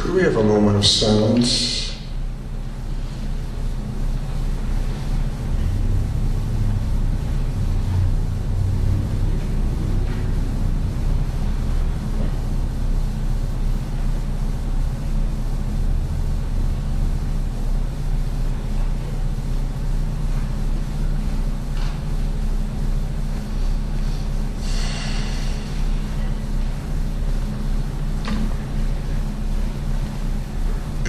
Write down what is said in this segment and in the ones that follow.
Could we have a moment of silence?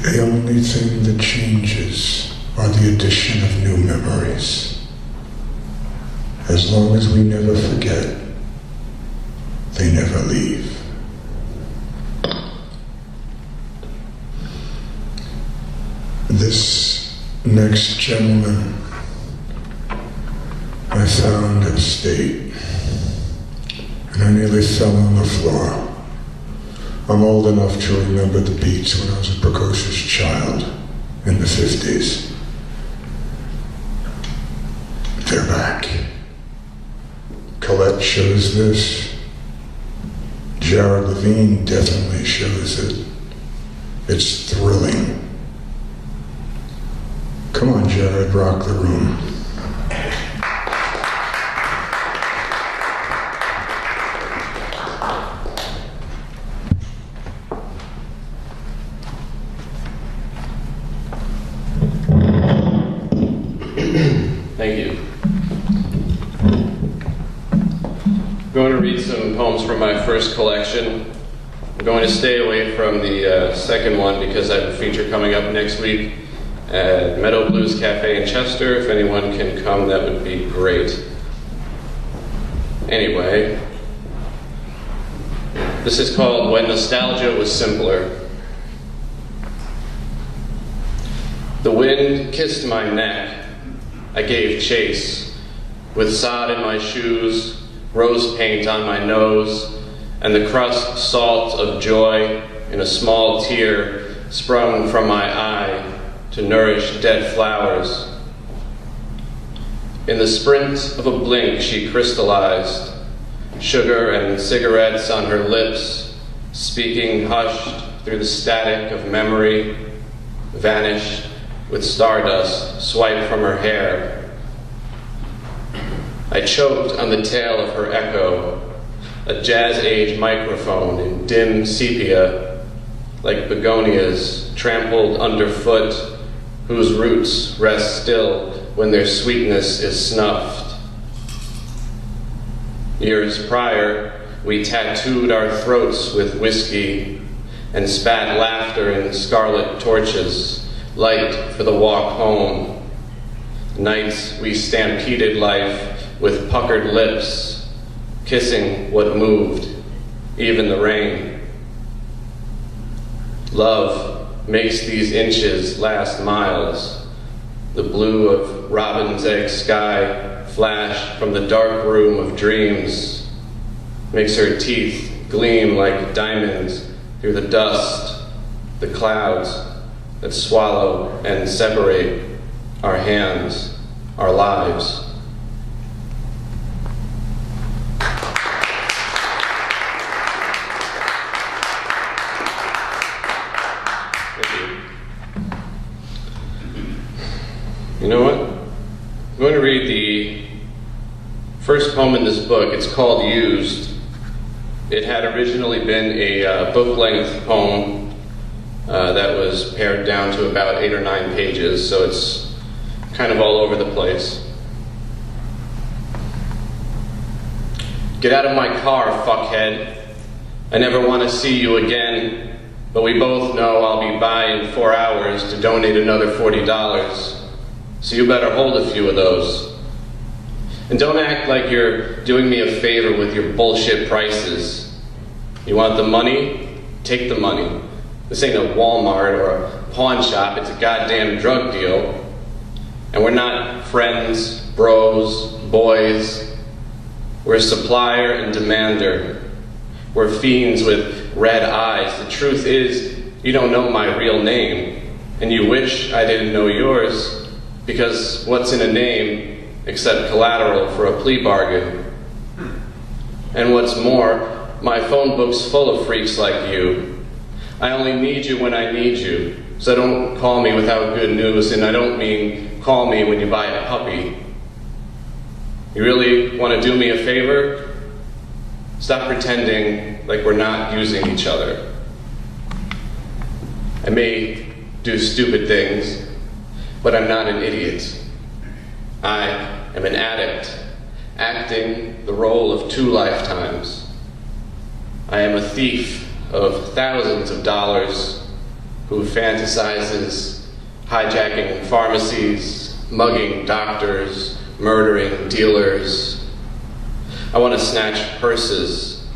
The only thing that changes are the addition of new memories. As long as we never forget, they never leave. This next gentleman I found upstate, and I nearly fell on the floor. I'm old enough to remember the beats when I was a precocious child in the 50s. They're back. Colette shows this. Jared Levine definitely shows it. It's thrilling. Come on, Jared, rock the room. Thank you. I'm going to read some poems from my first collection. I'm going to stay away from the second one because I have a feature coming up next week at Meadow Blues Cafe in Chester. If anyone can come, that would be great. Anyway, this is called When Nostalgia Was Simpler. The wind kissed my neck. I gave chase, with sod in my shoes, rose paint on my nose, and the crust salt of joy in a small tear sprung from my eye to nourish dead flowers. In the sprint of a blink she crystallized, sugar and cigarettes on her lips, speaking hushed through the static of memory, vanished with stardust swiped from her hair. I choked on the tail of her echo, a jazz-age microphone in dim sepia, like begonias trampled underfoot, whose roots rest still when their sweetness is snuffed. Years prior, we tattooed our throats with whiskey and spat laughter in scarlet torches, light for the walk home. Nights we stampeded life with puckered lips, kissing what moved, even the rain. Love makes these inches last miles. The blue of robin's egg sky flash from the dark room of dreams, makes her teeth gleam like diamonds through the dust, the clouds that swallow and separate our hands, our lives. Thank you. You know what? I'm going to read the first poem in this book. It's called Used. It had originally been a book-length poem that was pared down to about 8 or 9 pages, so it's kind of all over the place. Get out of my car, fuckhead. I never want to see you again, but we both know I'll be by in 4 hours to donate another $40, so you better hold a few of those. And don't act like you're doing me a favor with your bullshit prices. You want the money? Take the money. This ain't a Walmart or a pawn shop, it's a goddamn drug deal. And we're not friends, bros, boys. We're supplier and demander. We're fiends with red eyes. The truth is, you don't know my real name, and you wish I didn't know yours, because what's in a name except collateral for a plea bargain? And what's more, my phone book's full of freaks like you. I only need you when I need you, so don't call me without good news, and I don't mean call me when you buy a puppy. You really want to do me a favor? Stop pretending like we're not using each other. I may do stupid things, but I'm not an idiot. I am an addict, acting the role of 2 lifetimes. I am a thief of thousands of dollars who fantasizes hijacking pharmacies, mugging doctors, murdering dealers. I want to snatch purses,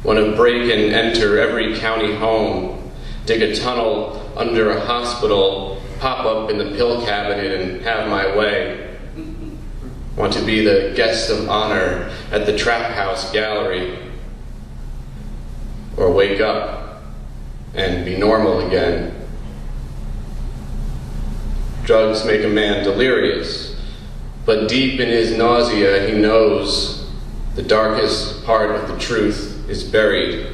want to break and enter every county home, dig a tunnel under a hospital, pop up in the pill cabinet and have my way. Want to be the guest of honor at the Trap House Gallery, or wake up and be normal again. Drugs make a man delirious, but deep in his nausea he knows the darkest part of the truth is buried.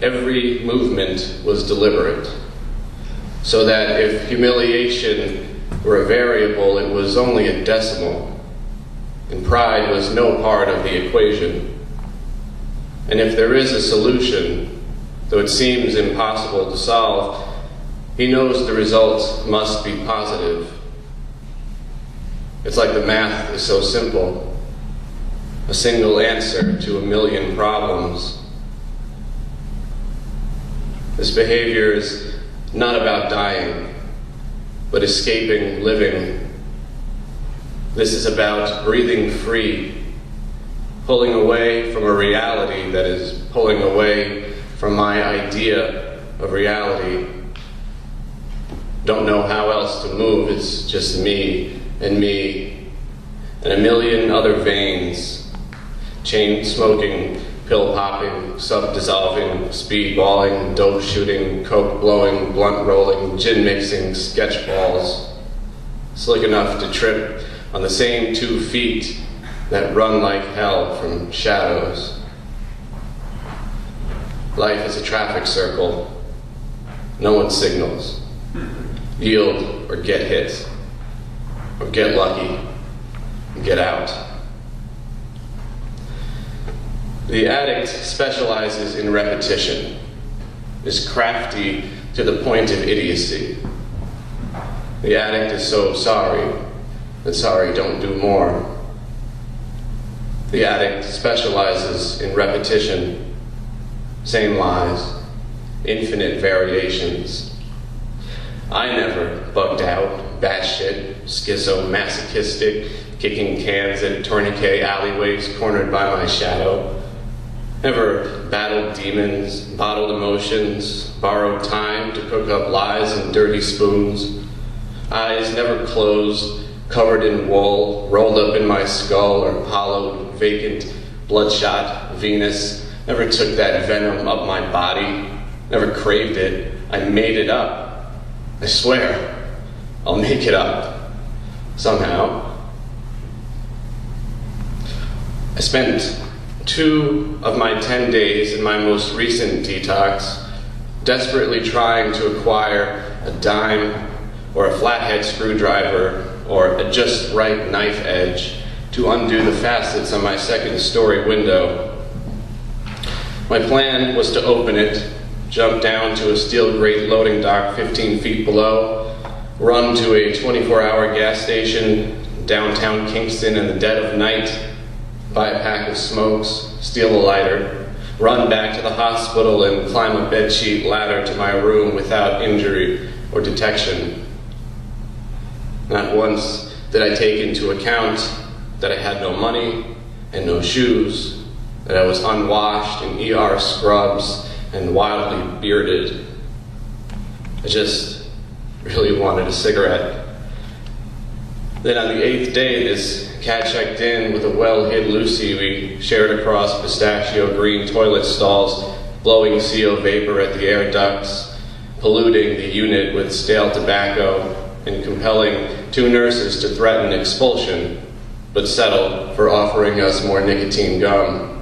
Every movement was deliberate, so that if humiliation were a variable, it was only a decimal, and pride was no part of the equation. And if there is a solution, though it seems impossible to solve, he knows the results must be positive. It's like the math is so simple, a single answer to a million problems. This behavior is not about dying, but escaping living. This is about breathing free, pulling away from a reality that is pulling away from my idea of reality. Don't know how else to move, it's just me and a million other veins, chain smoking, pill popping, sub-dissolving, speedballing, dope shooting, coke blowing, blunt rolling, gin mixing, sketch balls, slick enough to trip on the same 2 feet that run like hell from shadows. Life is a traffic circle. No one signals. Yield or get hit, or get lucky and get out. The addict specializes in repetition, is crafty to the point of idiocy. The addict is so sorry that sorry don't do more. The addict specializes in repetition, same lies, infinite variations. I never bugged out, batshit, schizo-masochistic, kicking cans at tourniquet alleyways cornered by my shadow. Never battled demons, bottled emotions, borrowed time to cook up lies and dirty spoons. Eyes never closed, covered in wool, rolled up in my skull or hollowed, vacant, bloodshot Venus. Never took that venom up my body, never craved it. I made it up. I swear, I'll make it up, somehow. I spent 2 of my 10 days in my most recent detox desperately trying to acquire a dime or a flathead screwdriver or a just right knife edge to undo the facets on my 2nd-story window. My plan was to open it, jump down to a steel grate loading dock 15 feet below, run to a 24-hour gas station downtown Kingston in the dead of night, buy a pack of smokes, steal a lighter, run back to the hospital and climb a bedsheet ladder to my room without injury or detection. Not once did I take into account that I had no money and no shoes, that I was unwashed in ER scrubs and wildly bearded. I just really wanted a cigarette. Then on the 8th day, this cat checked in with a well-hid Lucy we shared across pistachio green toilet stalls, blowing CO vapor at the air ducts, polluting the unit with stale tobacco, and compelling 2 nurses to threaten expulsion, but settled for offering us more nicotine gum.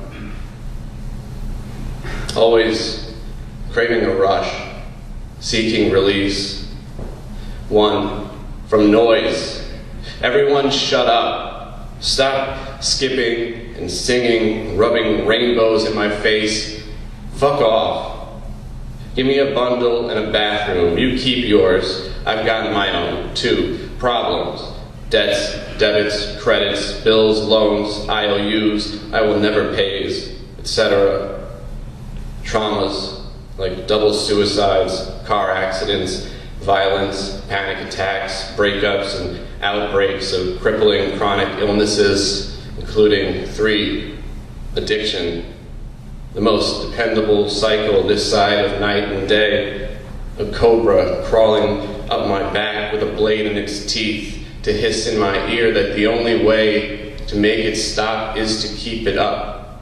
Always craving a rush, seeking release. 1, from noise. Everyone shut up. Stop skipping and singing, rubbing rainbows in my face. Fuck off. Give me a bundle and a bathroom. You keep yours. I've got my own. 2, problems. Debts, debits, credits, bills, loans, IOUs, I will never pays, etc. Traumas, like double suicides, car accidents, violence, panic attacks, breakups, and outbreaks of crippling chronic illnesses, including 3, addiction, the most dependable cycle this side of night and day, a cobra crawling up my back with a blade in its teeth to hiss in my ear that the only way to make it stop is to keep it up.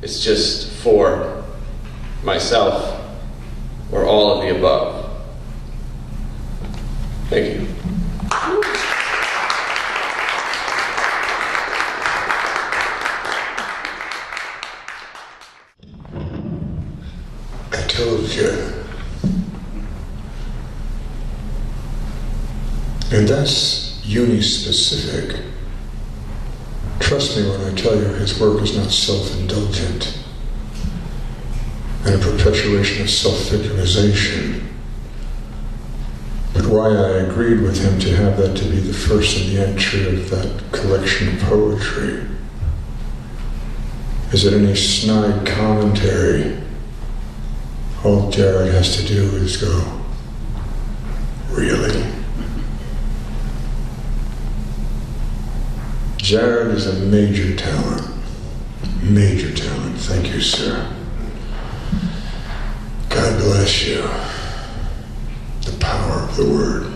It's just for myself or all of the above. Thank you. I told you. And that's uni-specific. Trust me when I tell you his work is not self-indulgent and a perpetuation of self-victimization. But why I agreed with him to have that to be the first in the entry of that collection of poetry is that any snide commentary, all Jared has to do is go, really? Jared is a major talent. Major talent. Thank you, sir. God bless you. The power of the word.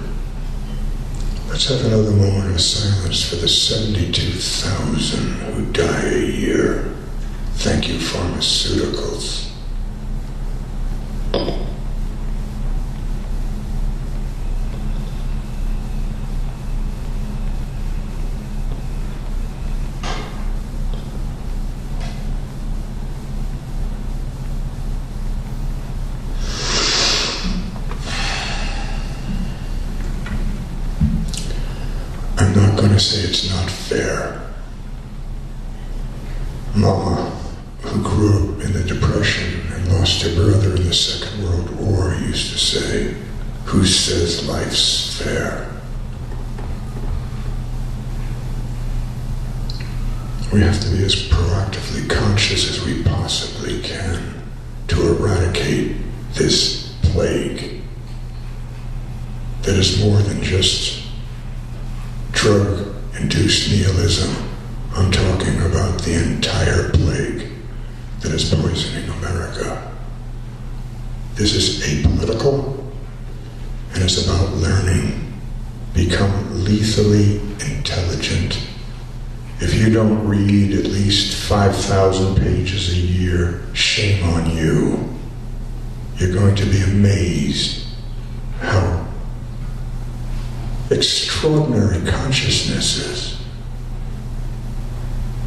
Let's have another moment of silence for the 72,000 who die a year. Thank you, pharmaceuticals. I'm not going to say it's not fair. Mama, who grew up in the Depression and lost her brother in the Second World War, used to say, "Who says life's fair?" We have to be as proactively conscious as we possibly can to eradicate this plague that is more than just drug-induced nihilism. I'm talking about the entire plague that is poisoning America. This is apolitical, and it's about learning. Become lethally intelligent. If you don't read at least 5,000 pages a year, shame on you. You're going to be amazed how extraordinary consciousness is.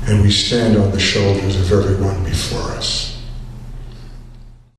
And we stand on the shoulders of everyone before us.